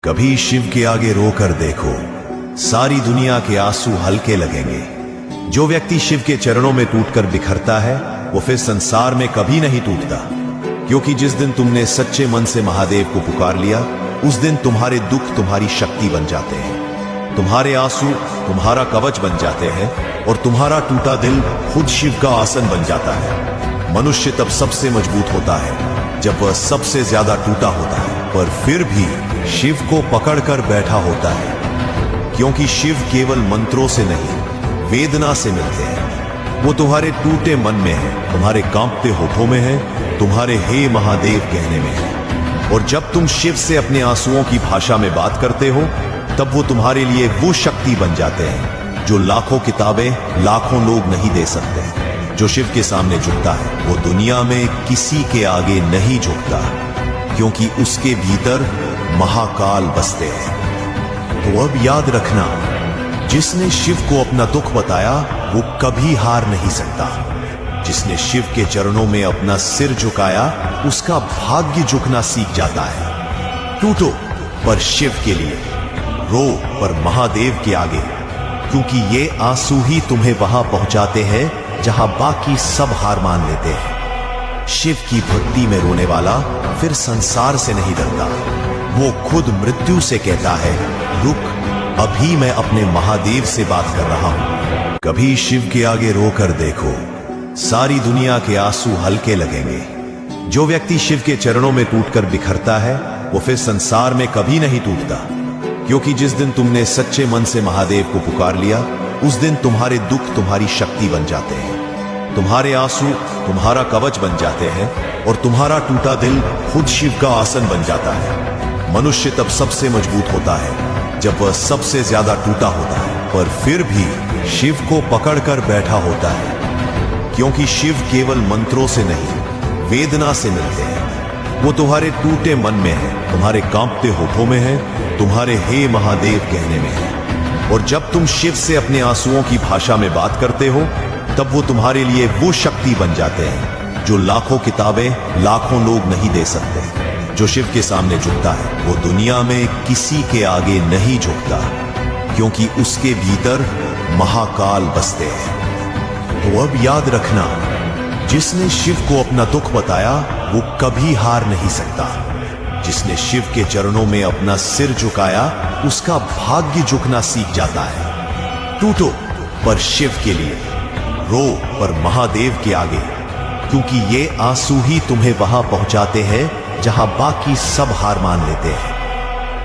कभी शिव के आगे रोकर देखो, सारी दुनिया के आंसू हल्के लगेंगे। जो व्यक्ति शिव के चरणों में टूटकर बिखरता है वो फिर संसार में कभी नहीं टूटता, क्योंकि जिस दिन तुमने सच्चे मन से महादेव को पुकार लिया उस दिन तुम्हारे दुख तुम्हारी शक्ति बन जाते हैं, तुम्हारे आंसू तुम्हारा कवच बन जाते हैं और तुम्हारा टूटा दिल खुद शिव का आसन बन जाता है। मनुष्य तब सबसे मजबूत होता है जब वह सबसे ज्यादा टूटा होता है, पर फिर भी शिव को पकड़कर बैठा होता है, क्योंकि शिव केवल मंत्रों से नहीं वेदना से मिलते हैं। वो तुम्हारे टूटे मन में है, तुम्हारे कांपते होठों में है, तुम्हारे हे महादेव कहने में है। और जब तुम शिव से अपने आंसुओं की भाषा में बात करते हो तब वो तुम्हारे लिए वो शक्ति बन जाते हैं जो लाखों किताबें लाखों लोग नहीं दे सकते। जो शिव के सामने झुकता है वो दुनिया में किसी के आगे नहीं झुकता, क्योंकि उसके भीतर महाकाल बसते हैं। तो अब याद रखना, जिसने शिव को अपना दुख बताया वो कभी हार नहीं सकता। जिसने शिव के चरणों में अपना सिर झुकाया उसका भाग्य झुकना सीख जाता है। टूटो पर शिव के लिए, रो पर महादेव के आगे, क्योंकि ये आंसू ही तुम्हें वहां पहुंचाते हैं जहां बाकी सब हार मान लेते हैं। शिव की भक्ति में रोने वाला फिर संसार से नहीं डरता। वो खुद मृत्यु से कहता है, रुक, अभी मैं अपने महादेव से बात कर रहा हूं। कभी शिव के आगे रोकर देखो, सारी दुनिया के आंसू हल्के लगेंगे। जो व्यक्ति शिव के चरणों में टूटकर बिखरता है वो फिर संसार में कभी नहीं टूटता, क्योंकि जिस दिन तुमने सच्चे मन से महादेव को पुकार लिया उस दिन तुम्हारे दुख तुम्हारी शक्ति बन जाते हैं, तुम्हारे आंसू तुम्हारा कवच बन जाते हैं और तुम्हारा टूटा दिल खुद शिव का आसन बन जाता है। मनुष्य तब सबसे मजबूत होता है जब वह सबसे ज्यादा टूटा होता है, पर फिर भी शिव को पकड़कर बैठा होता है, क्योंकि शिव केवल मंत्रों से नहीं वेदना से मिलते हैं। वो तुम्हारे टूटे मन में है, तुम्हारे कांपते होठों में है, तुम्हारे हे महादेव कहने में है। और जब तुम शिव से अपने आंसुओं की भाषा में बात करते हो तब वो तुम्हारे लिए वो शक्ति बन जाते हैं जो लाखों किताबें लाखों लोग नहीं दे सकते। जो शिव के सामने झुकता है वो दुनिया में किसी के आगे नहीं झुकता, क्योंकि उसके भीतर महाकाल बसते हैं। तो अब याद रखना, जिसने शिव को अपना दुख बताया वो कभी हार नहीं सकता। जिसने शिव के चरणों में अपना सिर झुकाया उसका भाग्य झुकना सीख जाता है। टूटो पर शिव के लिए, रो पर महादेव के आगे, क्योंकि ये आंसू ही तुम्हें वहां पहुंचाते हैं जहां बाकी सब हार मान लेते हैं।